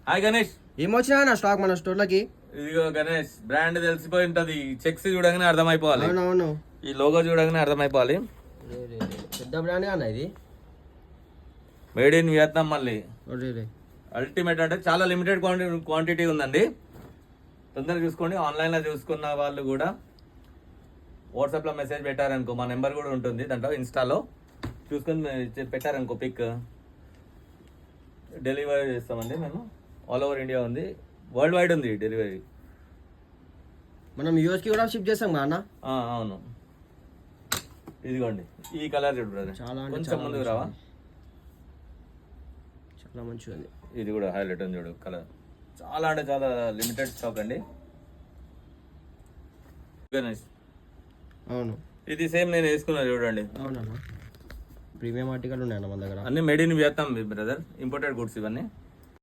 Hi Ganesh. ఏమొచ్చినా నా stock మన స్టోర్లకి. ఇదిగో గణేష్, బ్రాండ్ తెలిసిపోయి ఉంటది. చెక్స్ చూడగానే అర్థమైపోవాలి. అవునవును, ఈ లోగో చూడగానే అర్థమైపోవాలి. పెద్ద బ్రాండ్ అన్న ఇది. Made in Vietnam. మళ్ళీ రే అల్టిమేట్ అంటే చాలా లిమిటెడ్ క్వాంటిటీ ఉందండి. తొందరగా చూసుకోండి. ఆన్లైన్లో చూసుకున్న వాళ్ళు కూడా వాట్సాప్లో మెసేజ్ పెట్టారనుకో, మా నెంబర్ కూడా ఉంటుంది దాంట్లో, ఇన్స్టాలో చూసుకొని పెట్టారనుకో పిక్, డెలివరీ చేస్తామండి మేము. ఆల్ ఓవర్ ఇండియా ఉంది, వరల్డ్ వైడ్ ఉంది డెలివరీ. మనం యూఎస్కి కూడా షిప్ చేస్తాం కదా అన్న. అవును. ఇదిగోండి ఈ కలర్ చూడు బ్రదర్, చాలా కొంచెం ముందుకు రావా. చాలా మంచిగా ఉంది. ఇది కూడా హైలైట్ ఉంది చూడు కలర్. చాలా అంటే చాలా లిమిటెడ్ స్టాక్ అండి. గణేష్ అవును, ఇది సేమ్ నేను వేసుకున్నా చూడండి. అవునన్నా, ప్రీమియం ఆర్టికల్ ఉన్నాయన్న మన దగ్గర. అన్ని made in Vietnam brother, imported goods ఇవన్నీ.